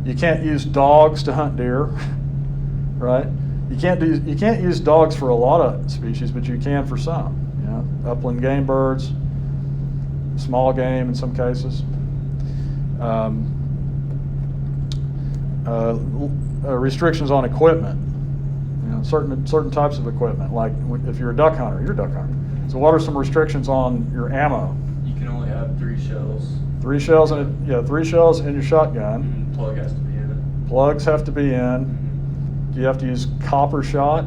You can't use dogs to hunt deer, right? You can't use dogs for a lot of species, but you can for some. Upland game birds, small game in some cases. Restrictions on equipment. Certain types of equipment. Like if you're a duck hunter, you're a duck hunter. So what are some restrictions on your ammo? You can only have 3 shells. 3 shells in it. 3 shells in your shotgun. Plug has to be in it. Plugs have to be in. Do you have to use copper shot?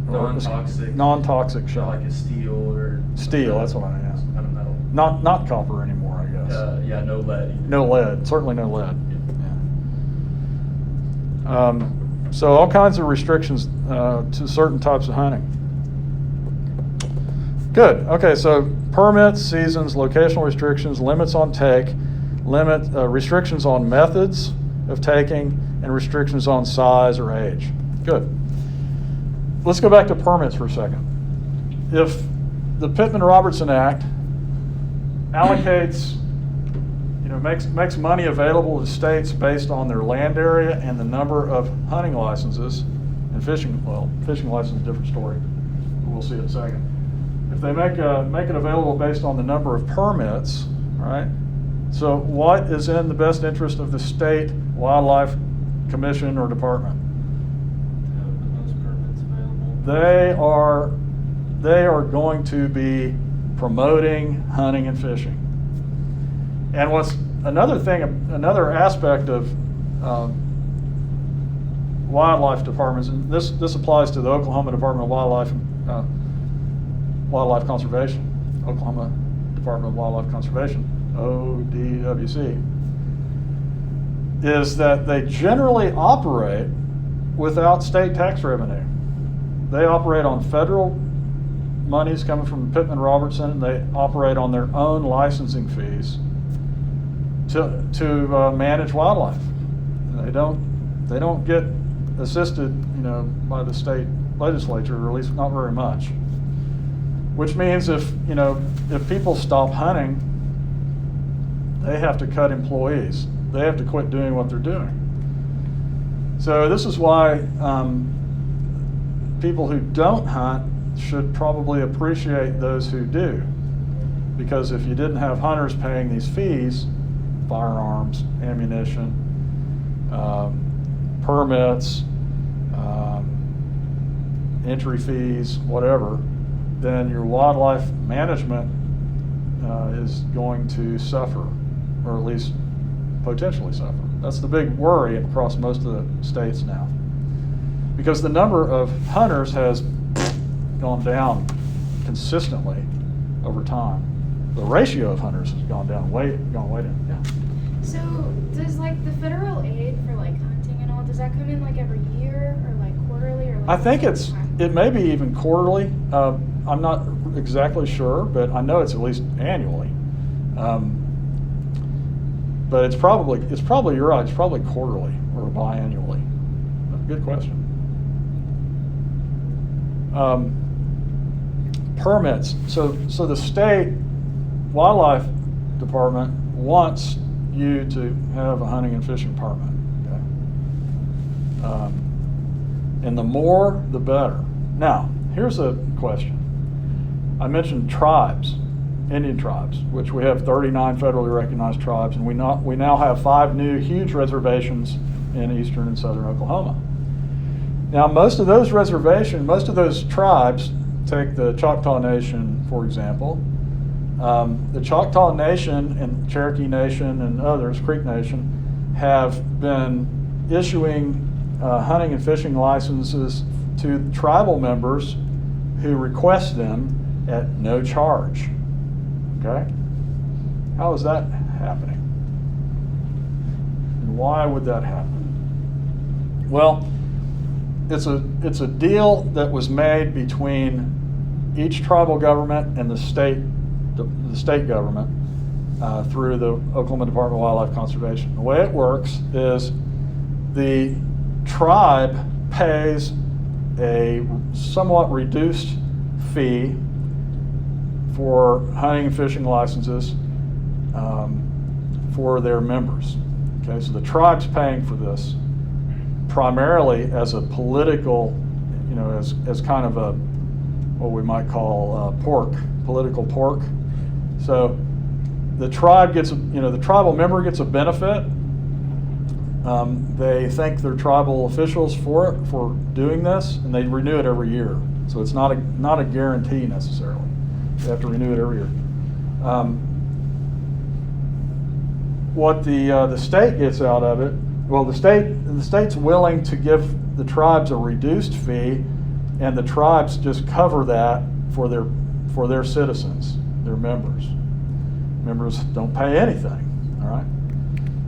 Non-toxic. Non-toxic shell. Like a steel or. Steel, that's what I mean. Kind of metal. Not copper anymore, I guess. Yeah, no lead. Either. No lead, certainly no lead. Yeah. So all kinds of restrictions to certain types of hunting. Good. Okay, so permits, seasons, locational restrictions, limits on take, restrictions on methods of taking, and restrictions on size or age. Good. Let's go back to permits for a second. If the Pittman-Robertson Act allocates, makes money available to states based on their land area and the number of hunting licenses and fishing license is a different story. We'll see in a second. If they make it available based on the number of permits, all right? So what is in the best interest of the state wildlife commission or department? Have the most permits available. They are going to be promoting hunting and fishing. And what's another aspect of wildlife departments, and this applies to the Oklahoma Department of Wildlife Conservation, Oklahoma Department of Wildlife Conservation, ODWC, is that they generally operate without state tax revenue. They operate on federal monies coming from Pittman-Robertson, and they operate on their own licensing fees to manage wildlife. They don't get assisted, by the state legislature, or at least not very much. Which means if people stop hunting, they have to cut employees. They have to quit doing what they're doing. So this is why people who don't hunt should probably appreciate those who do. Because if you didn't have hunters paying these fees, firearms, ammunition, permits, entry fees, whatever, then your wildlife management is going to suffer, or at least potentially suffer. That's the big worry across most of the states now. Because the number of hunters has gone down consistently over time. The ratio of hunters has gone way down. Yeah. So does the federal aid for hunting and all, does that come in every year or quarterly or I think it may be even quarterly. I'm not exactly sure, but I know it's at least annually. But it's probably you're right. It's probably quarterly or biannually. Good question. Permits. So the state wildlife department wants you to have a hunting and fishing permit. Okay? And the more, the better. Now, here's a question. I mentioned tribes, Indian tribes, which we have 39 federally recognized tribes, and we now have 5 new huge reservations in eastern and southern Oklahoma. Now, most of those tribes, take the Choctaw Nation, for example. The Choctaw Nation and Cherokee Nation and others, Creek Nation, have been issuing hunting and fishing licenses to tribal members who request them at no charge. Okay? How is that happening? And why would that happen? Well, it's a deal that was made between each tribal government and the state government through the Oklahoma Department of Wildlife Conservation. The way it works is the tribe pays a somewhat reduced fee for hunting and fishing licenses for their members. Okay, so the tribe's paying for this primarily as a political, as kind of a what we might call political pork. So the tribe gets, the tribal member gets a benefit. They thank their tribal officials for doing this, and they renew it every year. So it's not a guarantee necessarily. They have to renew it every year. What the state gets out of it, well, the state's willing to give the tribes a reduced fee and the tribes just cover that for their citizens, their members. Members don't pay anything, all right?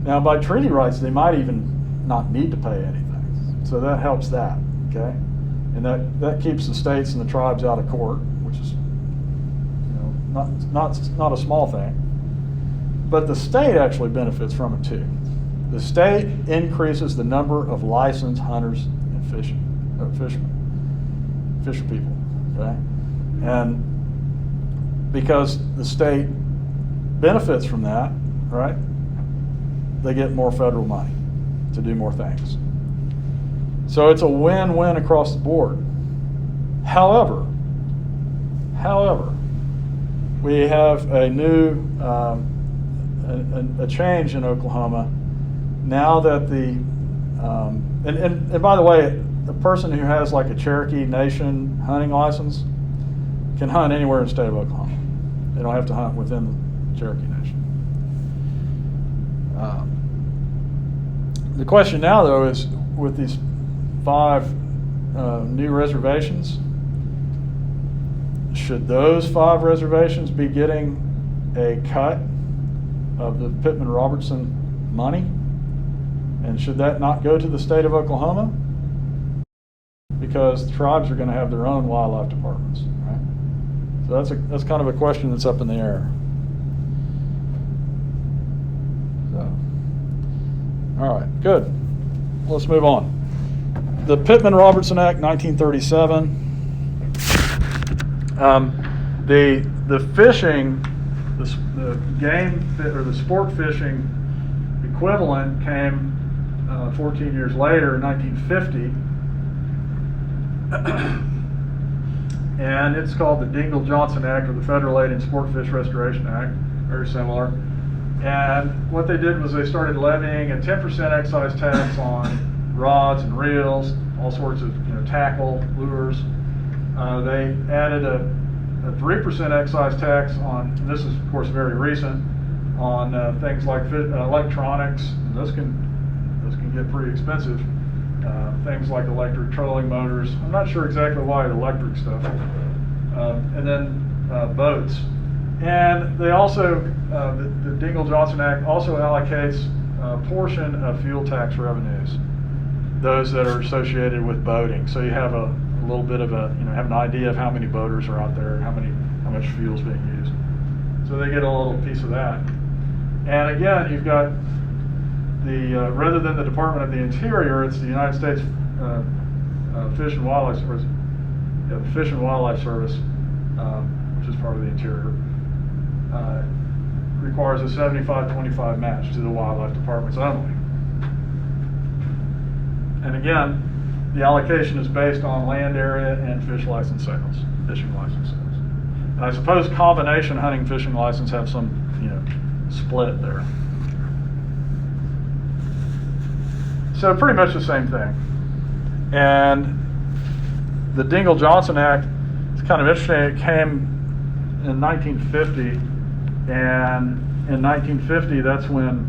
Now, by treaty rights, they might even not need to pay anything. So that helps that, okay? And that keeps the states and the tribes out of court, which is, not a small thing. But the state actually benefits from it too. The state increases the number of licensed hunters and fishermen, fisher people, okay? And because the state benefits from that, right? They get more federal money to do more things. So it's a win-win across the board. However, we have a new a change in Oklahoma now that and by the way, a person who has like a Cherokee Nation hunting license can hunt anywhere in the state of Oklahoma. They don't have to hunt within the Cherokee Nation. The question now, though, is with these 5 new reservations, should those 5 reservations be getting a cut of the Pittman-Robertson money? And should that not go to the state of Oklahoma? Because the tribes are going to have their own wildlife departments, right? So that's kind of a question that's up in the air. All right, good. Let's move on. The Pittman-Robertson Act, 1937. The fishing, the game or the sport fishing equivalent came 14 years later in 1950, and it's called the Dingell-Johnson Act, or the Federal Aid in Sport Fish Restoration Act, very similar. And what they did was they started levying a 10% excise tax on rods and reels, all sorts of tackle, lures. They added a 3% excise tax on, and this is of course very recent, on things like electronics. Those can get pretty expensive. Things like electric trolling motors. I'm not sure exactly why electric stuff. And then boats. And they also, the Dingell-Johnson Act also allocates a portion of fuel tax revenues, those that are associated with boating. So you have a little bit of have an idea of how many boaters are out there, how much fuel is being used. So they get a little piece of that. And again, you've got the rather than the Department of the Interior, it's the United States Fish and Wildlife Service, the Fish and Wildlife Service, which is part of the Interior. Requires a 75-25 match to the wildlife departments only. And again, the allocation is based on land area and fish license sales, fishing license sales. And I suppose combination hunting fishing license have some, split there. So pretty much the same thing. And the Dingell-Johnson Act, it's kind of interesting, it came in 1950. And in 1950, that's when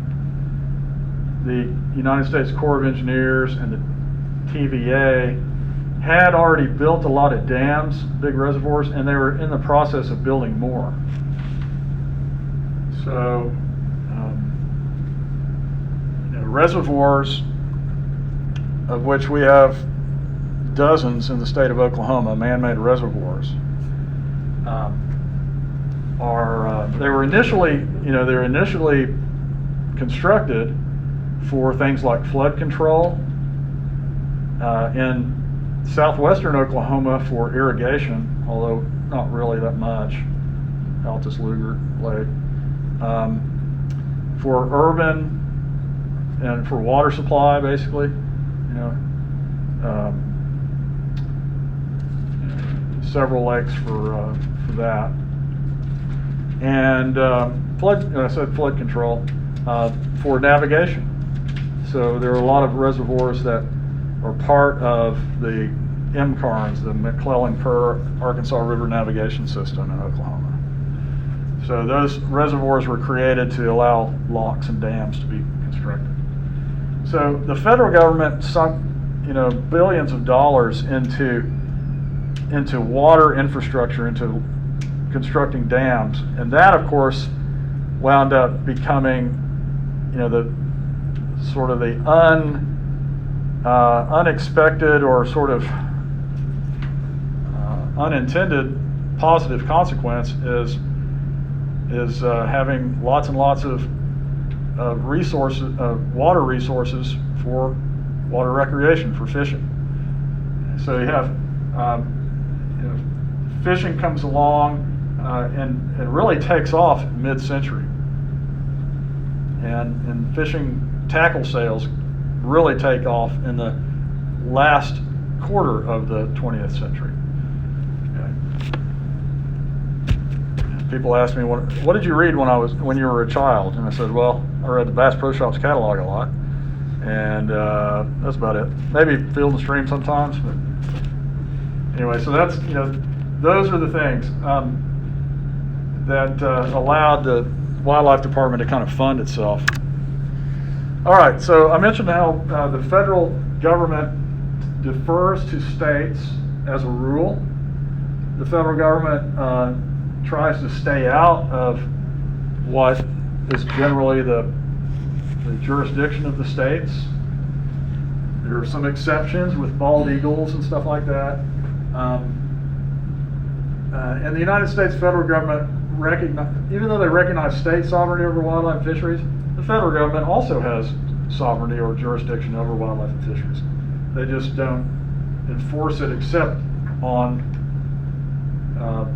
the United States Corps of Engineers and the TVA had already built a lot of dams, big reservoirs, and they were in the process of building more. So, reservoirs, of which we have dozens in the state of Oklahoma, man-made reservoirs. They were initially constructed for things like flood control in southwestern Oklahoma for irrigation, although not really that much. Altus Luger Lake, for urban and for water supply, basically. Several lakes for that. And I said flood control for navigation. So there are a lot of reservoirs that are part of the MCARNS, the McClellan-Kerr Arkansas River Navigation System in Oklahoma. So those reservoirs were created to allow locks and dams to be constructed. So the federal government sunk, billions of dollars into into water infrastructure, into constructing dams, and that, of course, wound up becoming, the sort of the unexpected or sort of unintended positive consequence is having lots and lots of resources, water resources for water recreation, for fishing. So you have, fishing comes along and really takes off mid-century. And fishing tackle sales really take off in the last quarter of the 20th century. Okay. People ask me, what did you read when you were a child? And I said, well, I read the Bass Pro Shops catalog a lot, and that's about it. Maybe Field and Stream sometimes, but anyway, so that's, those are the things that allowed the Wildlife Department to kind of fund itself. All right, so I mentioned how the federal government defers to states as a rule. The federal government tries to stay out of what is generally the jurisdiction of the states. There are some exceptions with bald eagles and stuff like that. And the United States federal government even though they recognize state sovereignty over wildlife and fisheries, the federal government also has sovereignty or jurisdiction over wildlife and fisheries. They just don't enforce it except on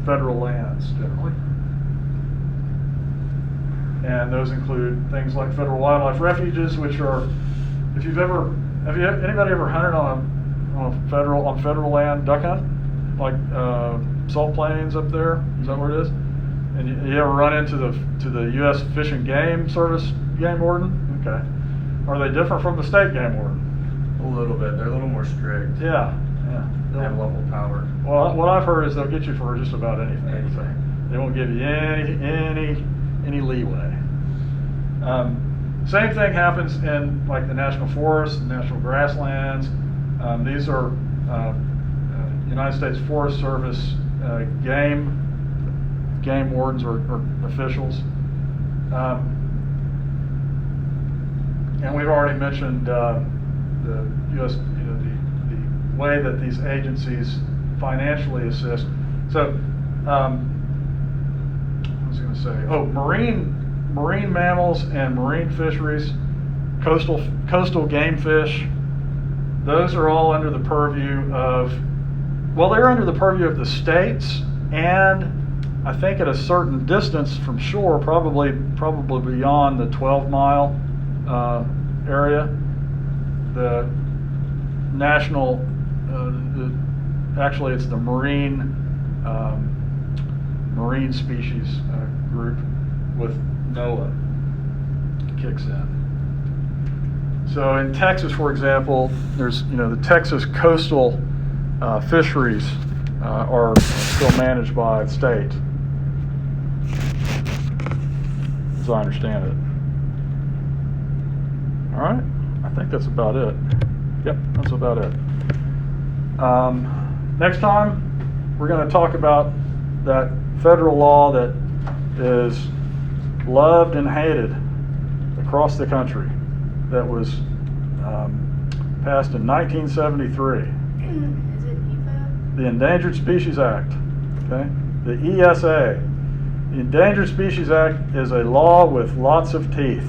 federal lands generally. And those include things like federal wildlife refuges, which are, if you've ever, anybody ever hunted on federal land, duck hunt? Like Salt Plains up there? Is that where it is? And you ever run into the U.S. Fish and Game Service game warden? Okay. Are they different from the state game warden? A little bit. They're a little more strict. Yeah. They have a level of power. Well, what I've heard is they'll get you for just about anything. So they won't give you any leeway. Same thing happens in like the national forests, the national grasslands. These are United States Forest Service game wardens or officials. And we've already mentioned the U.S. The way that these agencies financially assist. So, what was I going to say? Oh, marine mammals and marine fisheries, coastal game fish. Those are all under the purview of, they're under the purview of the states, and I think at a certain distance from shore, probably beyond the 12-mile area, the national, actually it's the marine species group with NOAA kicks in. So in Texas, for example, there's the Texas coastal fisheries are still managed by the state, as I understand it. All right, I think that's about it. Yep, that's about it. Next time, we're going to talk about that federal law that is loved and hated across the country, that was passed in 1973. Is it EPA? The Endangered Species Act, okay? The ESA. The Endangered Species Act is a law with lots of teeth.